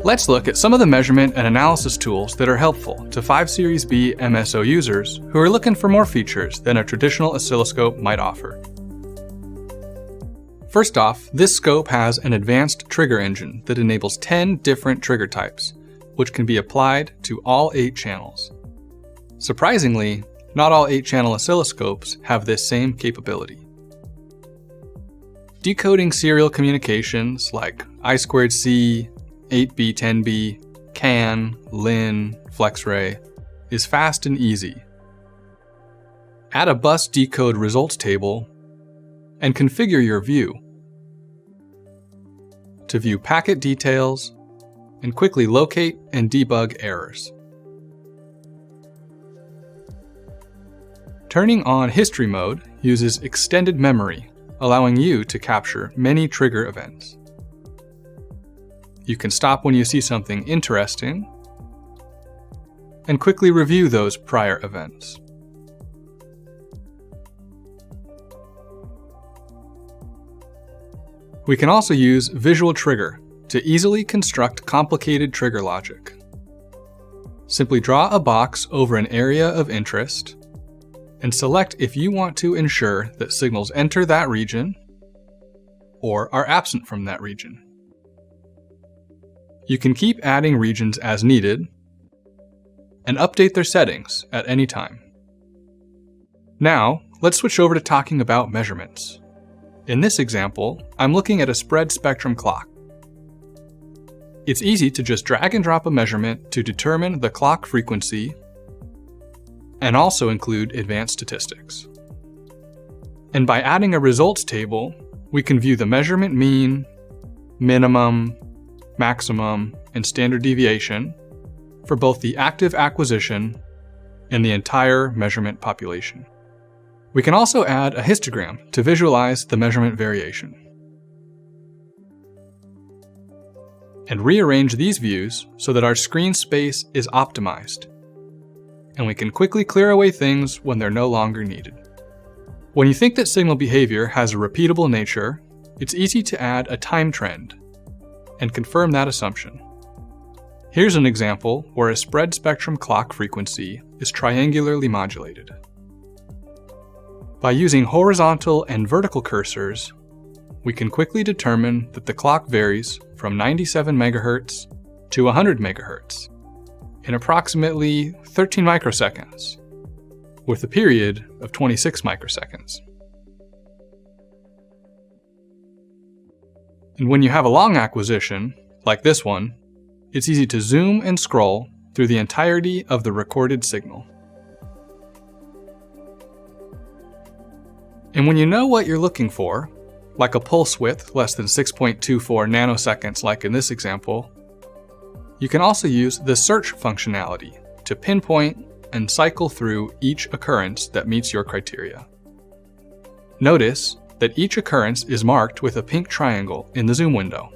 Let's look at some of the measurement and analysis tools that are helpful to 5 Series B MSO users who are looking for more features than a traditional oscilloscope might offer. First off, this scope has an advanced trigger engine that enables 10 different trigger types, which can be applied to all 8 channels. Surprisingly, not all 8-channel oscilloscopes have this same capability. Decoding serial communications like I2C, 8B, 10B, CAN, LIN, FlexRay is fast and easy. Add a bus decode results table and configure your view to view packet details and quickly locate and debug errors. Turning on history mode uses extended memory, allowing you to capture many trigger events. You can stop when you see something interesting and quickly review those prior events. We can also use Visual Trigger to easily construct complicated trigger logic. Simply draw a box over an area of interest and select if you want to ensure that signals enter that region or are absent from that region. You can keep adding regions as needed and update their settings at any time. Now, let's switch over to talking about measurements. In this example, I'm looking at a spread spectrum clock. It's easy to just drag and drop a measurement to determine the clock frequency and also include advanced statistics. And by adding a results table, we can view the measurement mean, minimum, maximum, and standard deviation for both the active acquisition and the entire measurement population. We can also add a histogram to visualize the measurement variation. And rearrange these views so that our screen space is optimized, and we can quickly clear away things when they're no longer needed. When you think that signal behavior has a repeatable nature, it's easy to add a time trend and confirm that assumption. Here's an example where a spread spectrum clock frequency is triangularly modulated. By using horizontal and vertical cursors, we can quickly determine that the clock varies from 97 MHz to 100 MHz in approximately 13 microseconds, with a period of 26 microseconds. And when you have a long acquisition, like this one, it's easy to zoom and scroll through the entirety of the recorded signal. And when you know what you're looking for, like a pulse width less than 6.24 nanoseconds like in this example, you can also use the search functionality to pinpoint and cycle through each occurrence that meets your criteria. Notice that each occurrence is marked with a pink triangle in the zoom window.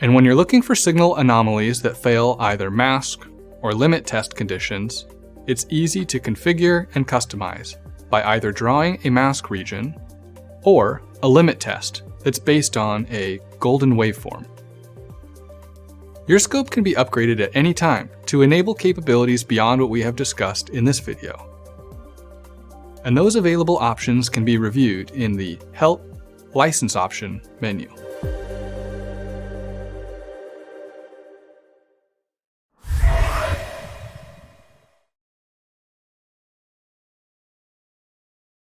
And when you're looking for signal anomalies that fail either mask or limit test conditions, it's easy to configure and customize by either drawing a mask region or a limit test that's based on a golden waveform. Your scope can be upgraded at any time to enable capabilities beyond what we have discussed in this video. And those available options can be reviewed in the Help License Option menu.